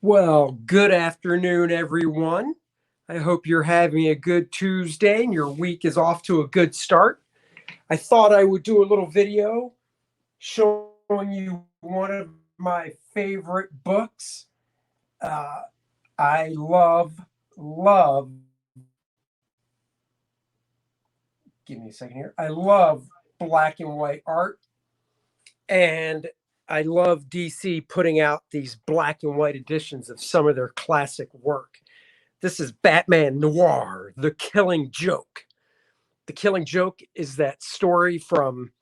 Well, good afternoon, everyone. I hope you're having a good Tuesday and your week is off to a good start. I thought I would do a little video showing you one of my favorite books. Uh, I love, give me a second here. I love black and white art, and I love DC putting out these black and white editions of some of their classic work. This is Batman Noir, The Killing Joke. The Killing Joke is that story from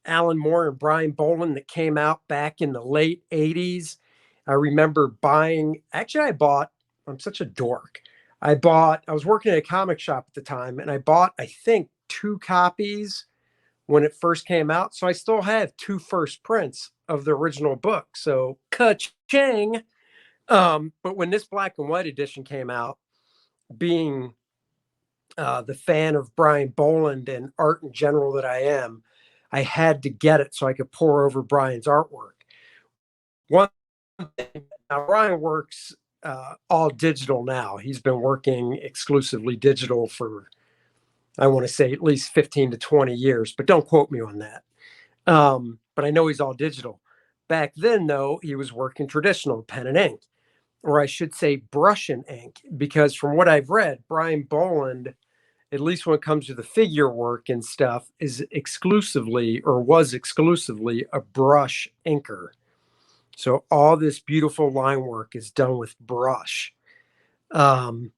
Alan Moore and Brian Bolland that came out back in the late 80s. I remember I'm such a dork. I was working at a comic shop at the time, and I bought, I think, 2 copies when it first came out. So I still have 2 first prints of the original book. So ka-ching. But when this black and white edition came out, being the fan of Brian Bolland and art in general that I am, I had to get it so I could pour over Brian's artwork. One thing, now Brian works all digital now. He's been working exclusively digital for, I want to say, at least 15 to 20 years, but don't quote me on that. But I know he's all digital. Back then, though, he was working traditional pen and ink, or I should say brush and ink, because from what I've read, Brian Bolland, at least when it comes to the figure work and stuff, is exclusively or was exclusively a brush inker. So all this beautiful line work is done with brush. And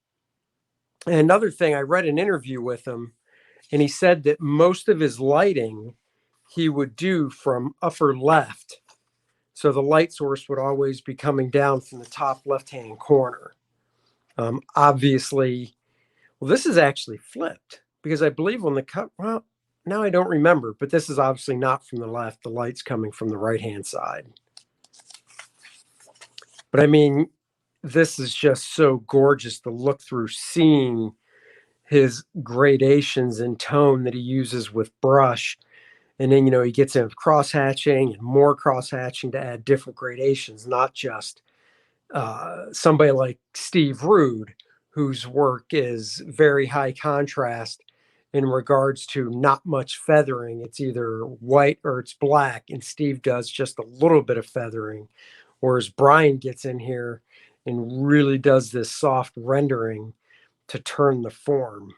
another thing, I read an interview with him, and he said that most of his lighting he would do from upper left. So the light source would always be coming down from the top left-hand corner. Obviously, well, this is actually flipped because I believe on the cut, well, now I don't remember, but this is obviously not from the left. The light's coming from the right-hand side. But I mean, this is just so gorgeous to look through, seeing his gradations in tone that he uses with brush. And then, he gets into cross-hatching and more cross-hatching to add different gradations, not just somebody like Steve Rude, whose work is very high contrast in regards to not much feathering. It's either white or it's black, and Steve does just a little bit of feathering, whereas Brian gets in here and really does this soft rendering to turn the form.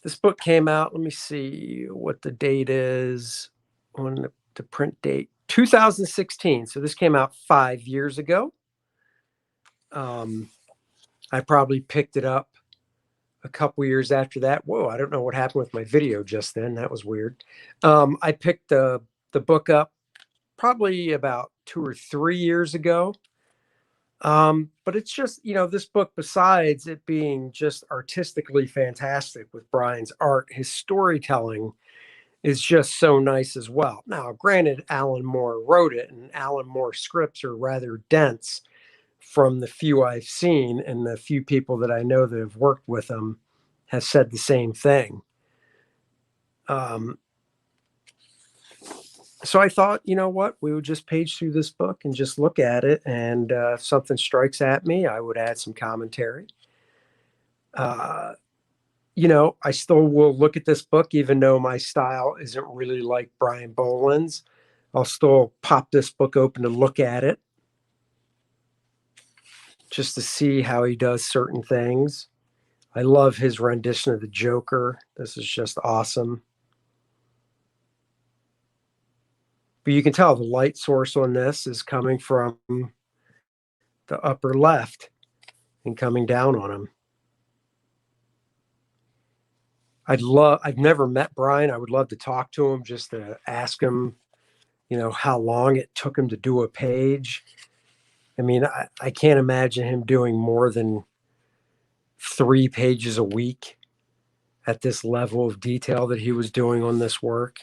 This book came out, let me see what the date is on the print date, 2016. So this came out 5 years ago. I probably picked it up a couple years after that. Whoa, I don't know what happened with my video just then. That was weird. I picked the book up probably about 2 or 3 years ago. But it's just, this book, besides it being just artistically fantastic with Brian's art, his storytelling is just so nice as well. Now, granted, Alan Moore wrote it, and Alan Moore scripts are rather dense from the few I've seen, and the few people that I know that have worked with him have said the same thing. So I thought, you know what, we would just page through this book and just look at it. And if something strikes at me, I would add some commentary. I still will look at this book, even though my style isn't really like Brian Bolland's. I'll still pop this book open to look at it, just to see how he does certain things. I love his rendition of the Joker. This is just awesome. But you can tell the light source on this is coming from the upper left and coming down on him. I've never met Brian. I would love to talk to him, just to ask him, how long it took him to do a page. I mean, I can't imagine him doing more than 3 pages a week at this level of detail that he was doing on this work.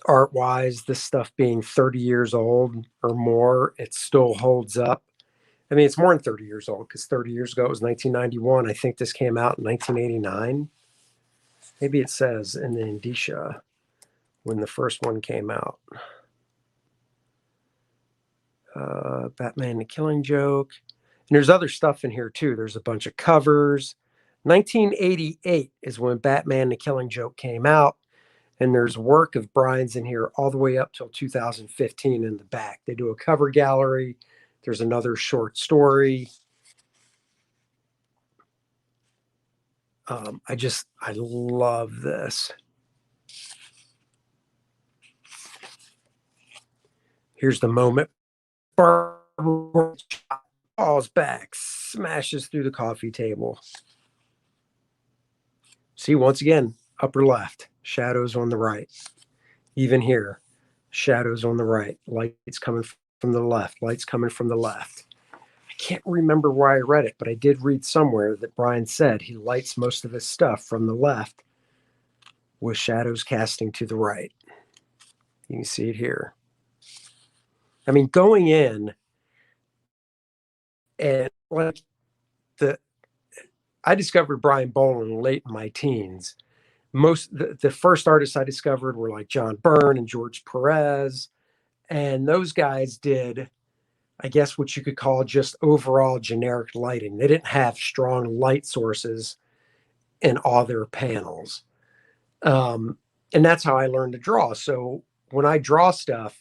Art-wise, this stuff being 30 years old or more, it still holds up. I mean, it's more than 30 years old, because 30 years ago it was 1991. I think this came out in 1989. Maybe it says in the indicia when the first one came out. Batman the Killing Joke. And there's other stuff in here too. There's a bunch of covers. 1988 is when Batman the Killing Joke came out. And there's work of Brian's in here all the way up till 2015 in the back. They do a cover gallery. There's another short story. I love this. Here's the moment. Barbara falls back, smashes through the coffee table. See, once again, upper left, shadows on the right. Even here, shadows on the right, lights coming from the left, lights coming from the left. I can't remember where I read it, but I did read somewhere that Brian said he lights most of his stuff from the left with shadows casting to the right. You can see it here. I mean, going in and I discovered Brian Bolland late in my teens. The first artists I discovered were like John Byrne and George Perez. And those guys did, I guess, what you could call just overall generic lighting. They didn't have strong light sources in all their panels. And that's how I learned to draw. So when I draw stuff,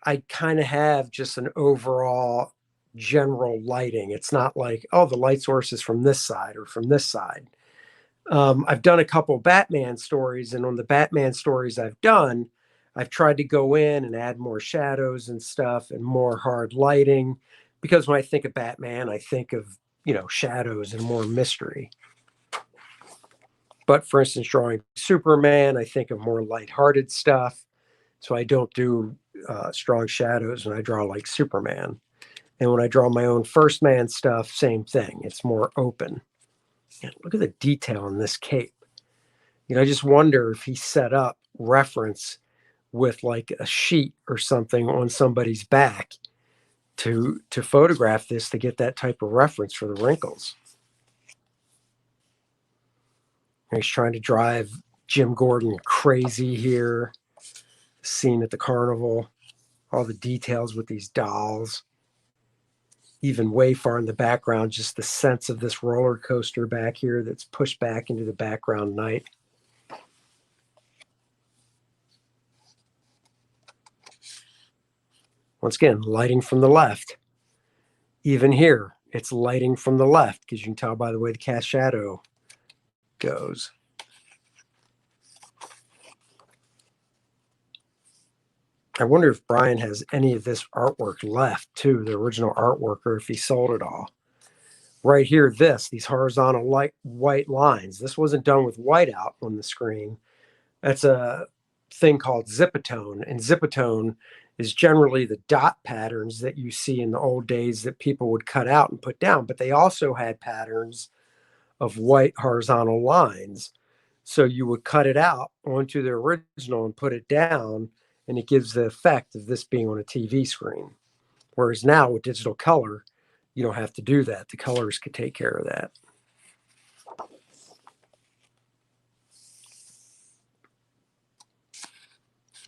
I kind of have just an overall general lighting. It's not like, oh, the light source is from this side or from this side. I've done a couple Batman stories, and on the Batman stories I've done, I've tried to go in and add more shadows and stuff and more hard lighting, because when I think of Batman, I think of, shadows and more mystery. But for instance, drawing Superman, I think of more lighthearted stuff. So I don't do strong shadows when I draw like Superman. And when I draw my own First Man stuff, same thing. It's more open. And look at the detail in this cape. I just wonder if he set up reference with like a sheet or something on somebody's back to photograph this to get that type of reference for the wrinkles. And he's trying to drive Jim Gordon crazy here. Scene at the carnival, all the details with these dolls. Even way far in the background, just the sense of this roller coaster back here that's pushed back into the background night. Once again, lighting from the left. Even here, it's lighting from the left because you can tell by the way the cast shadow goes. I wonder if Brian has any of this artwork left too, the original artwork, or if he sold it all. Right here, these horizontal white lines. This wasn't done with whiteout on the screen. That's a thing called zipatone. And zipatone is generally the dot patterns that you see in the old days that people would cut out and put down. But they also had patterns of white horizontal lines. So you would cut it out onto the original and put it down, and it gives the effect of this being on a TV screen. Whereas now with digital color, you don't have to do that. The colors could take care of that.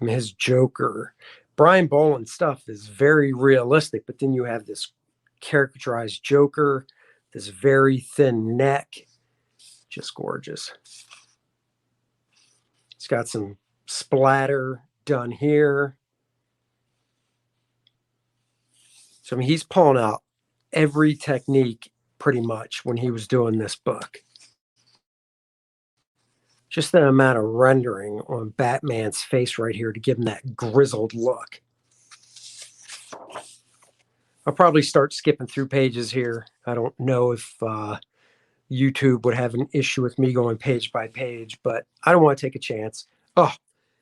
I mean, his Joker. Brian Bolland stuff is very realistic, but then you have this caricaturized Joker, this very thin neck. Just gorgeous. It's got some splatter done here. So I mean, he's pulling out every technique pretty much when he was doing this book. Just the amount of rendering on Batman's face right here to give him that grizzled look. I'll probably start skipping through pages here. I don't know if YouTube would have an issue with me going page by page, but I don't want to take a chance. Oh,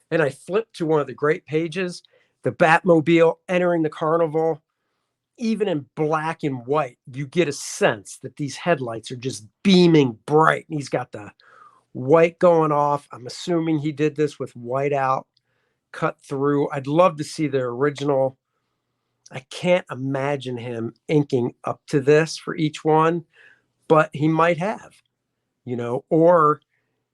and I flipped to one of the great pages, the Batmobile entering the carnival. Even in black and white, you get a sense that these headlights are just beaming bright. And he's got the white going off. I'm assuming he did this with white out, cut through. I'd love to see the original. I can't imagine him inking up to this for each one, but he might have, or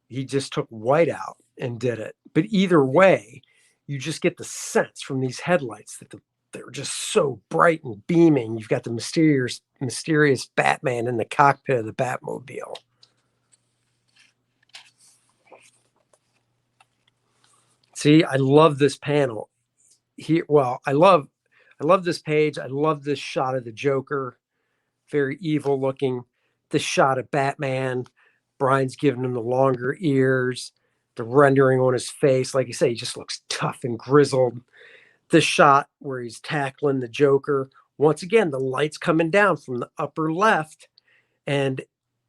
he just took white out and did it. But either way, you just get the sense from these headlights that they're just so bright and beaming. You've got the mysterious Batman in the cockpit of the Batmobile. See, I love this panel here. Well, I love this page. I love this shot of the Joker, very evil looking. This shot of Batman, Brian's giving him the longer ears, the rendering on his face. Like you say, he just looks tough and grizzled. This shot where he's tackling the Joker. Once again, the light's coming down from the upper left. And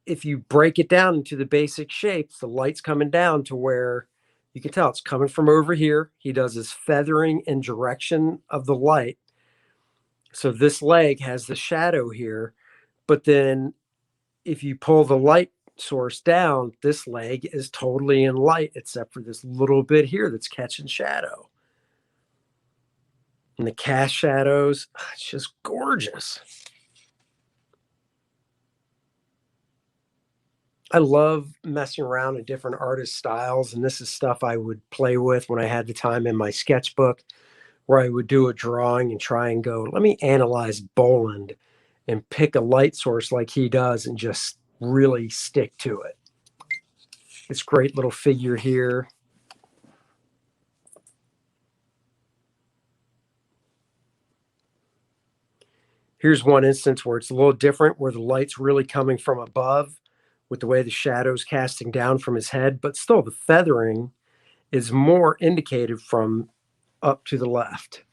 if you break it down into the basic shapes, the light's coming down to where you can tell it's coming from over here. He does his feathering in direction of the light. So this leg has the shadow here. But then if you pull the light source down, this leg is totally in light, except for this little bit here that's catching shadow. And the cast shadows, it's just gorgeous. I love messing around in different artist styles, and this is stuff I would play with when I had the time in my sketchbook, where I would do a drawing and try and go, let me analyze Bolland and pick a light source like he does and just really stick to it. This great little figure here. Here's one instance where it's a little different, where the light's really coming from above with the way the shadow's casting down from his head, but still the feathering is more indicated from up to the left.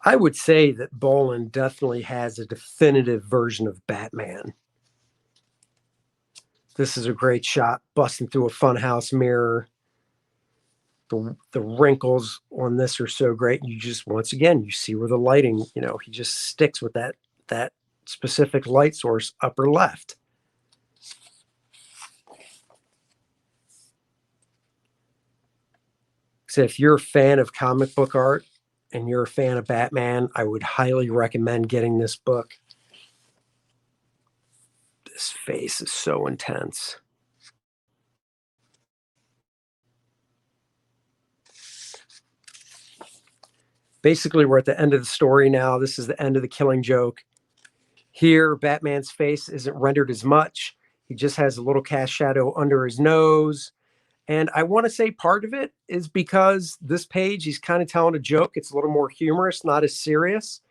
I would say that Bolland definitely has a definitive version of Batman. This is a great shot, busting through a funhouse mirror. The wrinkles on this are so great. You just, once again, you see where the lighting, he just sticks with that specific light source, upper left. So if you're a fan of comic book art and you're a fan of Batman, I would highly recommend getting this book. This face is so intense. Basically, we're at the end of the story now. This is the end of the Killing Joke. Here, Batman's face isn't rendered as much. He just has a little cast shadow under his nose. And I want to say part of it is because this page, he's kind of telling a joke. It's a little more humorous, not as serious.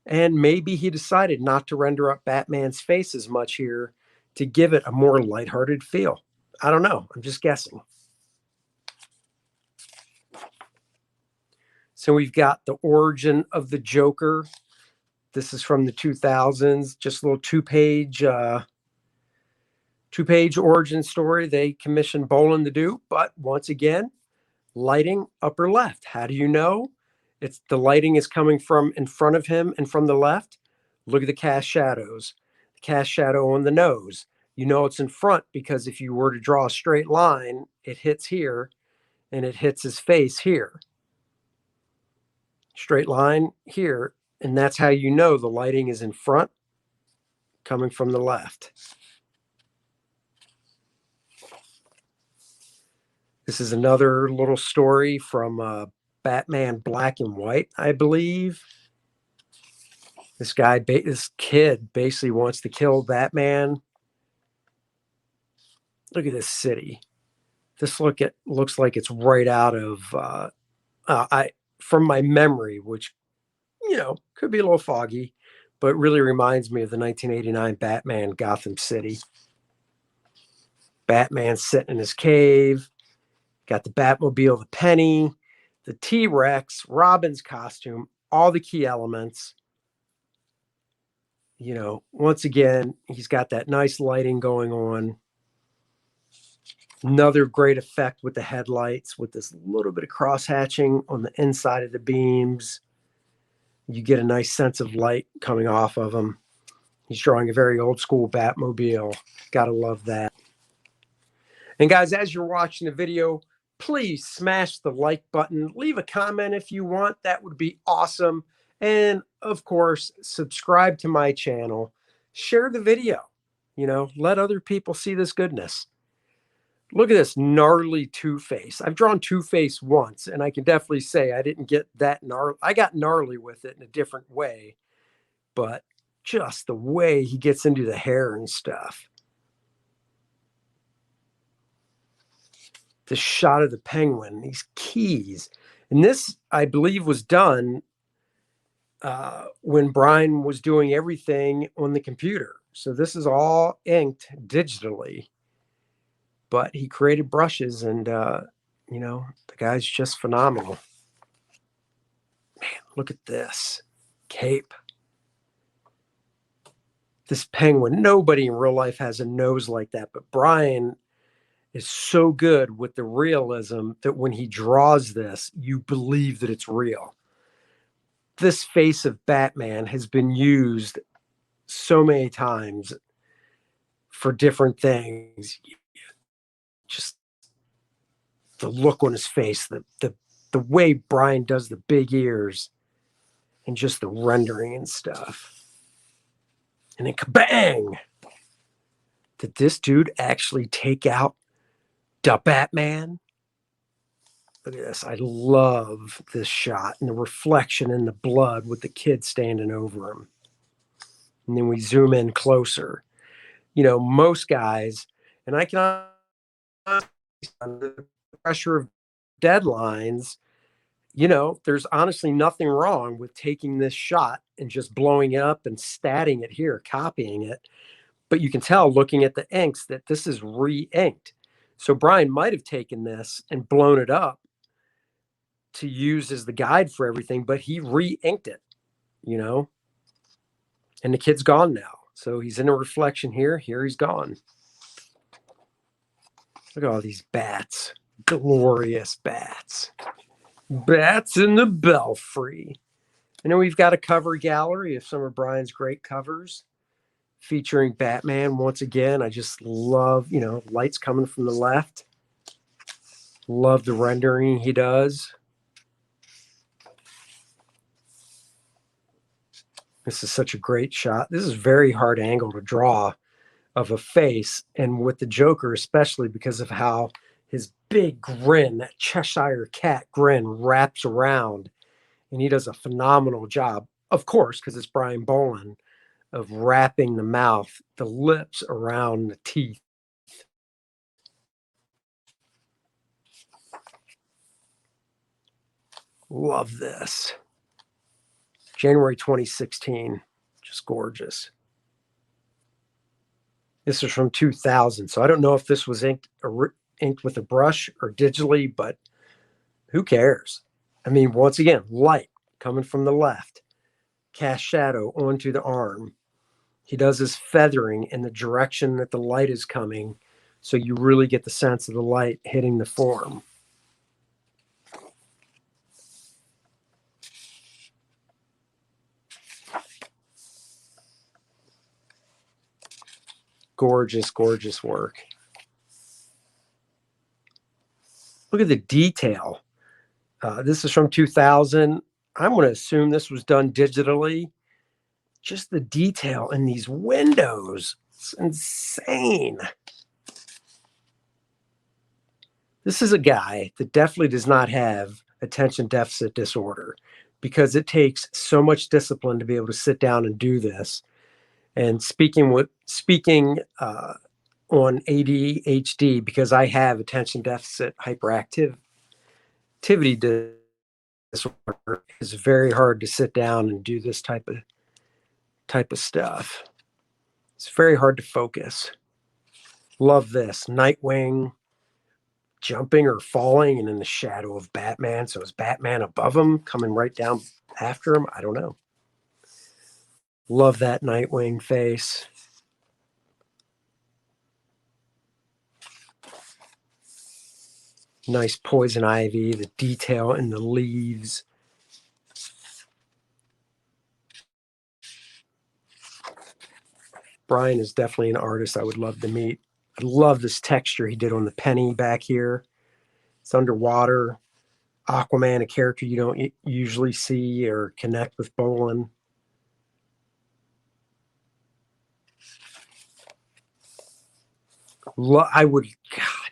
And maybe he decided not to render up Batman's face as much here to give it a more lighthearted feel. I don't know. I'm just guessing. So we've got the origin of the Joker. This is from the 2000s, just a little two-page origin story they commissioned Bolland to do. But once again, lighting upper left. How do you know? It's the lighting is coming from in front of him and from the left. Look at the cast shadows. The cast shadow on the nose. You know it's in front because if you were to draw a straight line, it hits here and it hits his face here. Straight line here. And that's how you know the lighting is in front, coming from the left. This is another little story from Batman Black and White, I believe. This kid basically wants to kill Batman. Look at this city. This looks like it's right out of from my memory, which could be a little foggy, but really reminds me of the 1989 Batman Gotham City. Batman sitting in his cave. Got the Batmobile, the Penny, the T-Rex, Robin's costume, all the key elements. Once again, he's got that nice lighting going on. Another great effect with the headlights, with this little bit of cross-hatching on the inside of the beams. You get a nice sense of light coming off of him. He's drawing a very old school Batmobile. Gotta love that. And guys, as you're watching the video, please smash the like button. Leave a comment if you want. That would be awesome. And of course, subscribe to my channel. Share the video. You know, let other people see this goodness. Look at this gnarly Two-Face. I've drawn Two-Face once, and I can definitely say I didn't get that gnarly. I got gnarly with it in a different way, but just the way he gets into the hair and stuff. The shot of the penguin, these keys. And this, I believe, was done when Brian was doing everything on the computer. So this is all inked digitally. But he created brushes, and, you know, the guy's just phenomenal. Man, look at this cape. This penguin, nobody in real life has a nose like that, but Brian is so good with the realism that when he draws this, you believe that it's real. This face of Batman has been used so many times for different things. Just the look on his face, the way Brian does the big ears, and just the rendering and stuff. And then kabang! Did this dude actually take out the Batman? Look at this. I love this shot and the reflection in the blood with the kid standing over him. And then we zoom in closer. You know, most guys, and I can under the pressure of deadlines, you know, there's honestly nothing wrong with taking this shot and just blowing it up and statting it here, copying it. But you can tell looking at the inks that this is re-inked. So Brian might have taken this and blown it up to use as the guide for everything, but he re-inked it, you know, and the kid's gone now. So he's in a reflection here. Here he's gone. Look at all these bats. Glorious bats. Bats in the belfry. And then we've got a cover gallery of some of Brian's great covers featuring Batman once again. I just love, you know, lights coming from the left. Love the rendering he does. This is such a great shot. This is a very hard angle to draw of a face, and with the Joker especially because of how his big grin, that Cheshire cat grin, wraps around, and he does a phenomenal job, of course, because it's Brian Bolland, of wrapping the mouth, the lips around the teeth. Love this. January 2016, just gorgeous. This is from 2000, so I don't know if this was inked with a brush or digitally, but who cares? I mean, once again, light coming from the left, cast shadow onto the arm. He does his feathering in the direction that the light is coming, so you really get the sense of the light hitting the form. Gorgeous, gorgeous work. Look at the detail. This is from 2000. I'm going to assume this was done digitally. Just the detail in these windows. It's insane. This is a guy that definitely does not have attention deficit disorder because it takes so much discipline to be able to sit down and do this. And speaking on ADHD, because I have attention deficit hyperactivity disorder, it's very hard to sit down and do this type of stuff. It's very hard to focus. Love this. Nightwing jumping or falling and in the shadow of Batman. So is Batman above him, coming right down after him? I don't know. Love that Nightwing face. Nice poison ivy, the detail in the leaves. Brian is definitely an artist I would love to meet. I love this texture he did on the penny back here. It's underwater. Aquaman, a character you don't usually see or connect with Bolland. I would, God,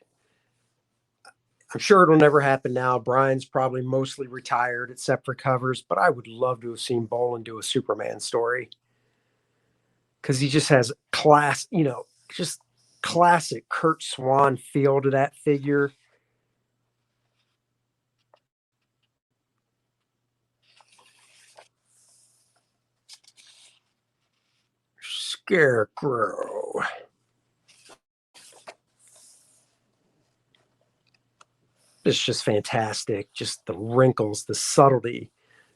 I'm sure it'll never happen now. Brian's probably mostly retired except for covers, but I would love to have seen Bolland do a Superman story because he just has class, just classic Kurt Swan feel to that figure. Scarecrow. It's just fantastic. Just the wrinkles, the subtlety,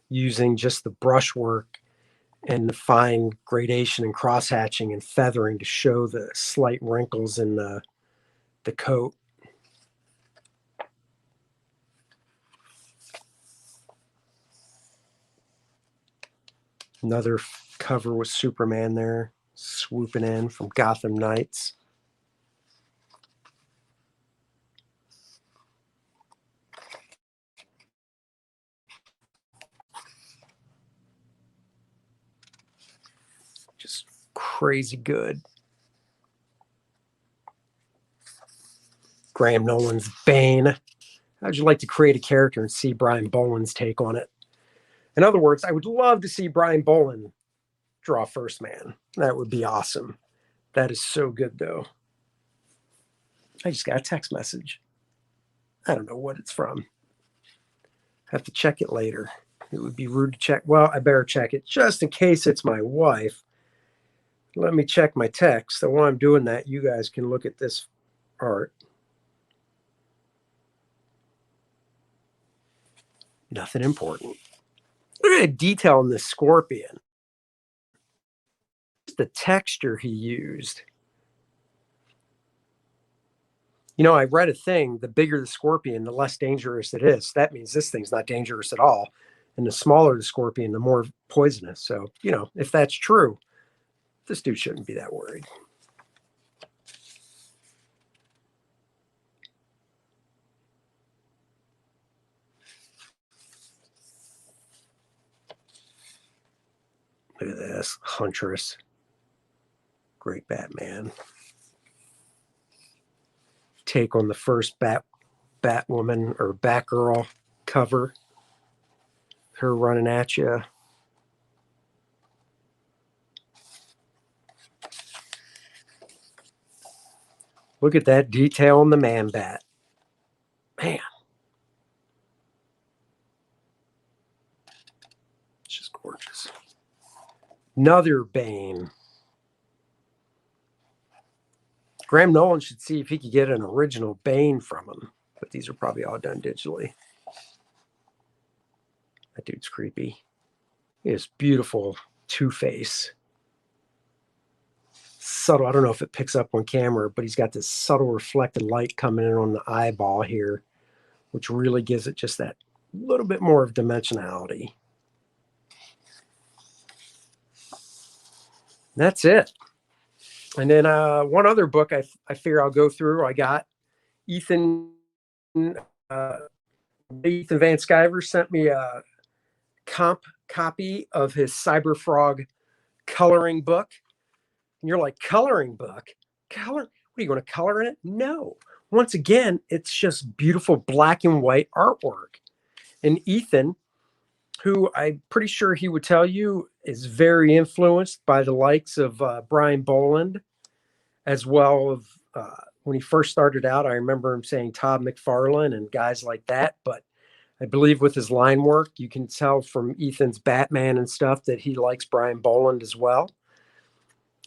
using just the brushwork and the fine gradation and cross hatching and feathering to show the slight wrinkles in the coat. Another cover with Superman there, swooping in from Gotham Knights. Just crazy good. Graham Nolan's Bane. How'd you like to create a character and see Brian Bolland's take on it? In other words, I would love to see Brian Bolland draw First Man. That would be awesome. That is so good, though. I just got a text message. I don't know what it's from. Have to check it later. It would be rude to check. Well, I better check it just in case it's my wife. Let me check my text. So while I'm doing that, you guys can look at this art. Nothing important. Look at the detail in this scorpion. The texture he used. I read a thing, the bigger the scorpion, the less dangerous it is. That means this thing's not dangerous at all. And the smaller the scorpion, the more poisonous. So, if that's true, this dude shouldn't be that worried. Look at this, Huntress. Great Batman. Take on the first Batwoman or Batgirl cover. Her running at you. Look at that detail on the Man Bat. Man. It's just gorgeous. Another Bane. Graham Nolan should see if he could get an original Bane from him. But these are probably all done digitally. That dude's creepy. He has beautiful Two-Face. Subtle. I don't know if it picks up on camera, but he's got this subtle reflected light coming in on the eyeball here, which really gives it just that little bit more of dimensionality. That's it. And then one other book I figure I'll go through. I got Ethan Van Sciver sent me a copy of his Cyberfrog coloring book. And you're like, coloring book? Color? What are you going to color in it? No. Once again, it's just beautiful black and white artwork. And Ethan, who I'm pretty sure he would tell you is very influenced by the likes of Brian Bolland, as well as when he first started out, I remember him saying Todd McFarlane and guys like that. But I believe with his line work, you can tell from Ethan's Batman and stuff that he likes Brian Bolland as well.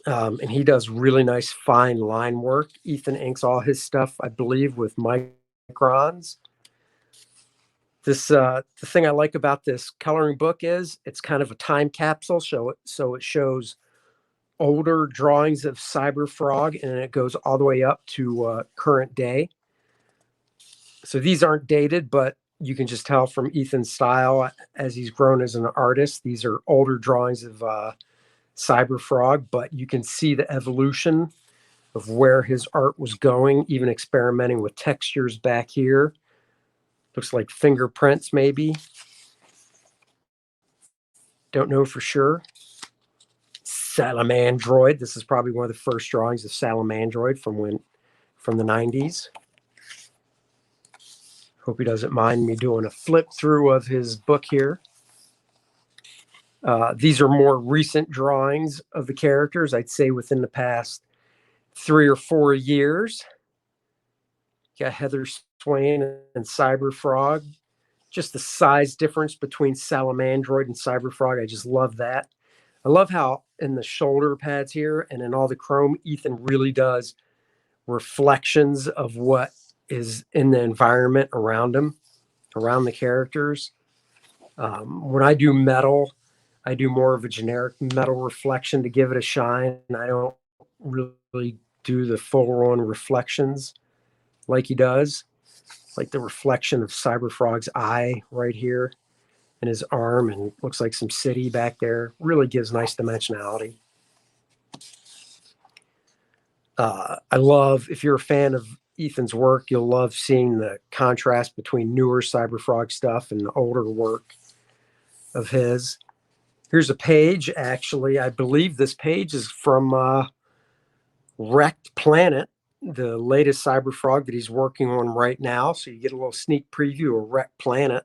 And he does really nice, fine line work. Ethan inks all his stuff, I believe, with microns. The thing I like about this coloring book is it's kind of a time capsule. So it shows older drawings of Cyberfrog, and it goes all the way up to current day. So these aren't dated, but you can just tell from Ethan's style as he's grown as an artist. These are older drawings of Cyberfrog, but you can see the evolution of where his art was going, even experimenting with textures back here. Looks like fingerprints, maybe. Don't know for sure. Salamandroid. This is probably one of the first drawings of Salamandroid from when from the 90s. Hope he doesn't mind me doing a flip through of his book here. These are more recent drawings of the characters, I'd say within the past 3 or 4 years. Got Heather Swain and Cyberfrog. Just the size difference between Salamandroid and Cyberfrog. I just love that. I love how in the shoulder pads here and in all the chrome, Ethan really does reflections of what is in the environment around him, around the characters. When I do metal, I do more of a generic metal reflection to give it a shine. I don't really do the full-on reflections like he does. Like the reflection of Cyberfrog's eye right here and his arm, and looks like some city back there. Really gives nice dimensionality. I love, if you're a fan of Ethan's work, you'll love seeing the contrast between newer Cyberfrog stuff and the older work of his. Here's a page, actually. I believe this page is from Wrecked Planet, the latest Cyberfrog that he's working on right now. So you get a little sneak preview of Wrecked Planet.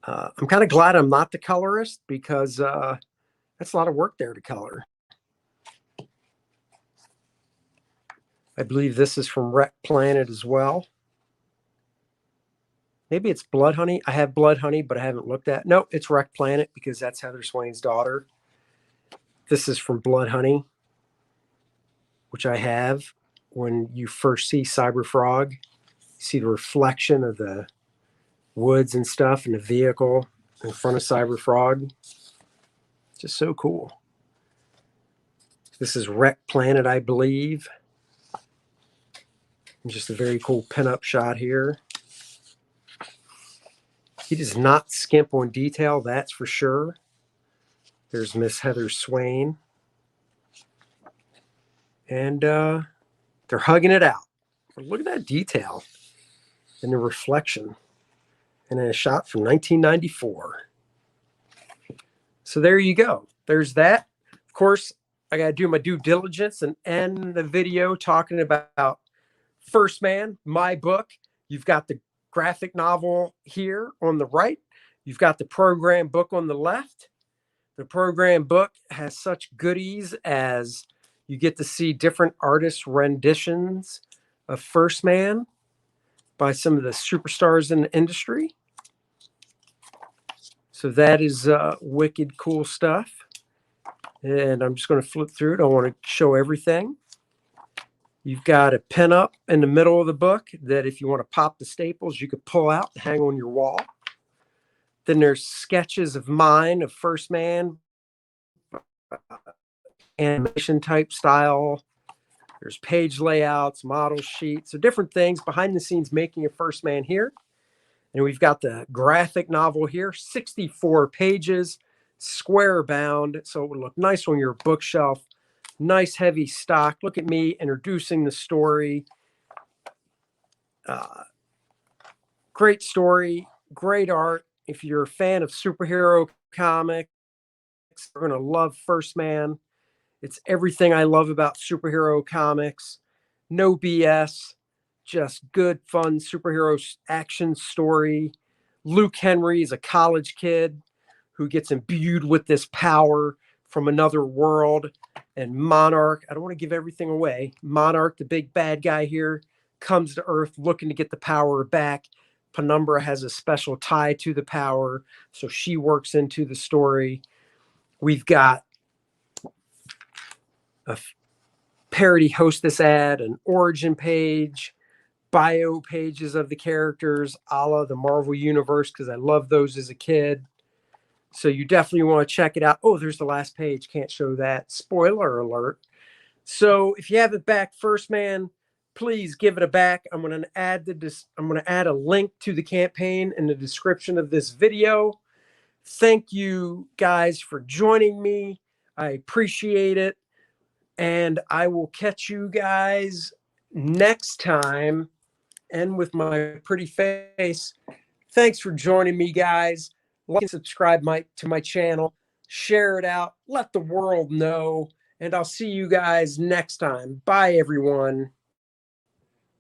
I'm kind of glad I'm not the colorist, because that's a lot of work there to color. I believe this is from Wrecked Planet as well. Maybe it's Blood Honey. I have Blood Honey, but I haven't looked at. No, it's Wrecked Planet, because that's Heather Swain's daughter. This is from Blood Honey, which I have. When you first see Cyberfrog, you see the reflection of the woods and stuff in the vehicle in front of Cyberfrog. Just so cool. This is Wrecked Planet, I believe. And just a very cool pinup shot here. He does not skimp on detail, that's for sure. There's Miss Heather Swain. And they're hugging it out. Look at that detail and the reflection. And a shot from 1994. So there you go. There's that. Of course, I got to do my due diligence and end the video talking about First Man, my book. You've got the graphic novel here on the right. You've got the program book on the left. The program book has such goodies as you get to see different artists' renditions of First Man by some of the superstars in the industry. So that is wicked cool stuff. And I'm just going to flip through it. I want to show everything. You've got a pinup in the middle of the book that if you want to pop the staples, you could pull out and hang on your wall. Then there's sketches of mine of First Man, animation type style. There's page layouts, model sheets, so different things behind the scenes making a First Man here. And we've got the graphic novel here, 64 pages, square bound, so it would look nice on your bookshelf. Nice heavy stock. Look at me introducing the story. Great story, great art. If you're a fan of superhero comics, you're going to love First Man. It's everything I love about superhero comics. No BS, just good, fun superhero action story. Luke Henry is a college kid who gets imbued with this power from another world. And Monarch, I don't want to give everything away. Monarch, the big bad guy here, comes to Earth looking to get the power back. Penumbra has a special tie to the power, so she works into the story. We've got a parody hostess ad, an origin page, bio pages of the characters, a la the Marvel Universe, because I loved those as a kid. So you definitely want to check it out. Oh, there's the last page. Can't show that. Spoiler alert. So if you haven't backed First Man, please give it a back. I'm going to add a link to the campaign in the description of this video. Thank you guys for joining me. I appreciate it. And I will catch you guys next time. And with my pretty face, thanks for joining me, guys. Like and subscribe to my channel. Share it out. Let the world know. And I'll see you guys next time. Bye, everyone.